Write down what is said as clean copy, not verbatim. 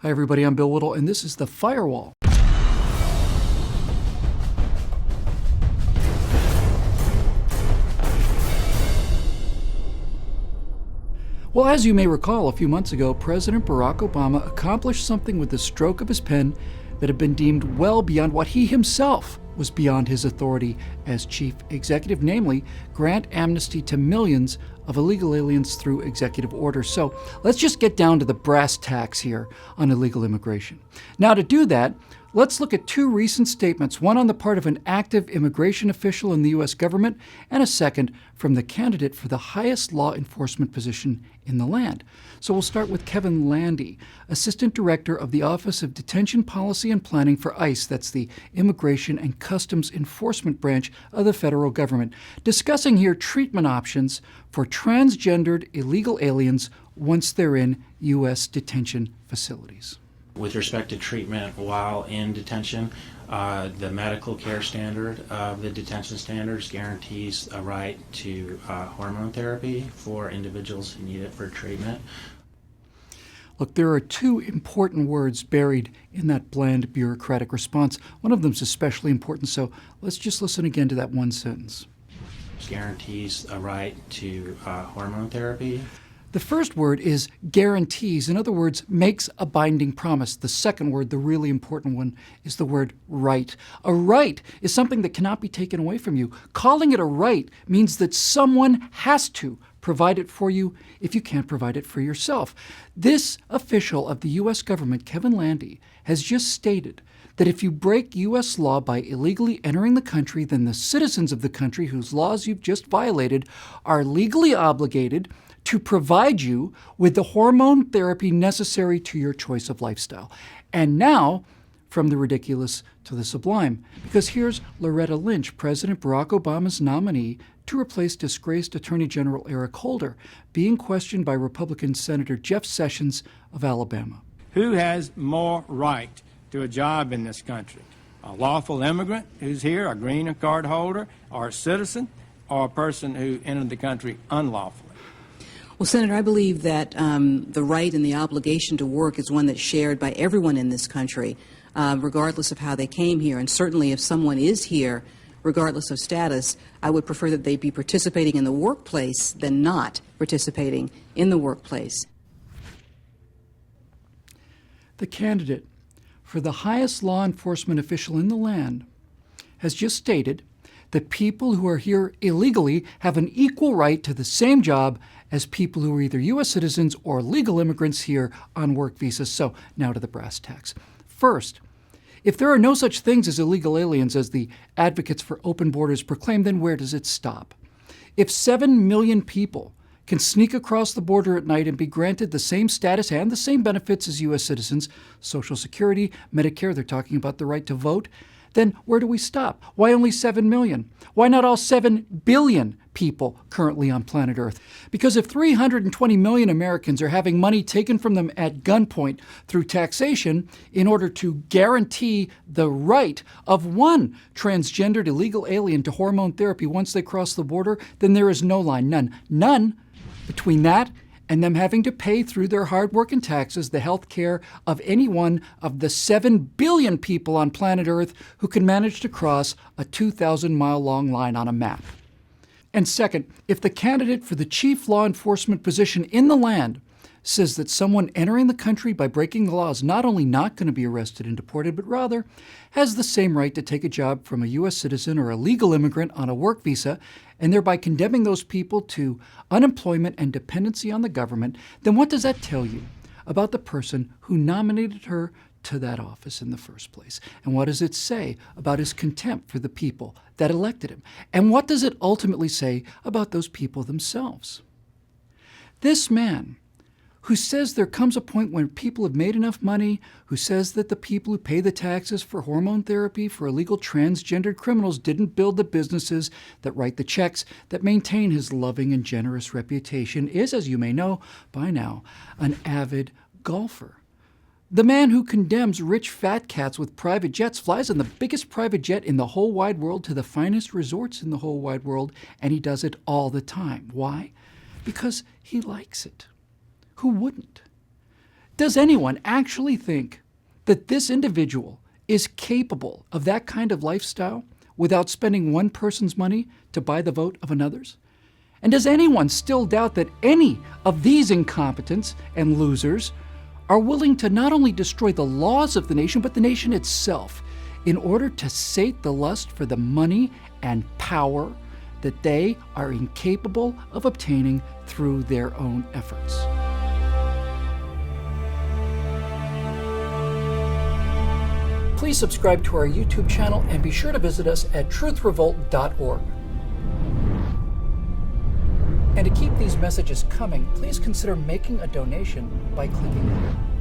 Hi, everybody. I'm Bill Whittle, and this is the Firewall. Well, as you may recall, a few months ago, President Barack Obama accomplished something with the stroke of his pen that had been deemed well beyond what he himself was beyond his authority as chief executive, namely, grant amnesty to millions of illegal aliens through executive order. So let's just get down to the brass tacks here on illegal immigration. Now, to do that, let's look at two recent statements, one on the part of an active immigration official in the U.S. government, and a second from the candidate for the highest law enforcement position in the land. So we'll start with Kevin Landy, Assistant Director of the Office of Detention Policy and Planning for ICE, that's the Immigration and Customs Enforcement branch of the federal government, discussing here treatment options for transgendered illegal aliens once they're in U.S. detention facilities. With respect to treatment while in detention, the medical care standard of the detention standards guarantees a right to hormone therapy for individuals who need it for treatment. Look, there are two important words buried in that bland bureaucratic response. One of them is especially important, so let's just listen again to that one sentence. Guarantees a right to hormone therapy. The first word is guarantees. In other words, makes a binding promise. The second word, the really important one, is the word right. A right is something that cannot be taken away from you. Calling it a right means that someone has to provide it for you if you can't provide it for yourself. This official of the U.S. government, Kevin Landy, has just stated that if you break U.S. law by illegally entering the country, then the citizens of the country whose laws you've just violated are legally obligated to provide you with the hormone therapy necessary to your choice of lifestyle. And now, from the ridiculous to the sublime, because here's Loretta Lynch, President Barack Obama's nominee to replace disgraced Attorney General Eric Holder, being questioned by Republican Senator Jeff Sessions of Alabama. Who has more right to a job in this country? A lawful immigrant who's here, a green card holder, or a citizen, or a person who entered the country unlawfully? Well, Senator, I believe that the right and the obligation to work is one that's shared by everyone in this country, regardless of how they came here. And certainly if someone is here, regardless of status, I would prefer that they be participating in the workplace than not participating in the workplace. The candidate for the highest law enforcement official in the land has just stated that people who are here illegally have an equal right to the same job as people who are either U.S. citizens or legal immigrants here on work visas. So now to the brass tacks. First, if there are no such things as illegal aliens as the advocates for open borders proclaim, then where does it stop? If 7 million people can sneak across the border at night and be granted the same status and the same benefits as U.S. citizens, Social Security, Medicare, they're talking about the right to vote, then where do we stop? Why only 7 million? Why not all 7 billion people currently on planet Earth? Because if 320 million Americans are having money taken from them at gunpoint through taxation in order to guarantee the right of one transgendered illegal alien to hormone therapy once they cross the border, then there is no line, none between that and them having to pay through their hard work and taxes the health care of any one of the 7 billion people on planet Earth who can manage to cross a 2,000-mile-long line on a map. And second, if the candidate for the chief law enforcement position in the land says that someone entering the country by breaking the law is not only not going to be arrested and deported, but rather has the same right to take a job from a U.S. citizen or a legal immigrant on a work visa, and thereby condemning those people to unemployment and dependency on the government, then what does that tell you about the person who nominated her to that office in the first place? And what does it say about his contempt for the people that elected him? And what does it ultimately say about those people themselves? This man, who says there comes a point when people have made enough money, who says that the people who pay the taxes for hormone therapy for illegal transgendered criminals didn't build the businesses that write the checks that maintain his loving and generous reputation, is, as you may know by now, an avid golfer. The man who condemns rich fat cats with private jets flies on the biggest private jet in the whole wide world to the finest resorts in the whole wide world, and he does it all the time. Why? Because he likes it. Who wouldn't? Does anyone actually think that this individual is capable of that kind of lifestyle without spending one person's money to buy the vote of another's? And does anyone still doubt that any of these incompetents and losers are willing to not only destroy the laws of the nation, but the nation itself, in order to sate the lust for the money and power that they are incapable of obtaining through their own efforts? Please subscribe to our YouTube channel and be sure to visit us at truthrevolt.org. And to keep these messages coming, please consider making a donation by clicking here.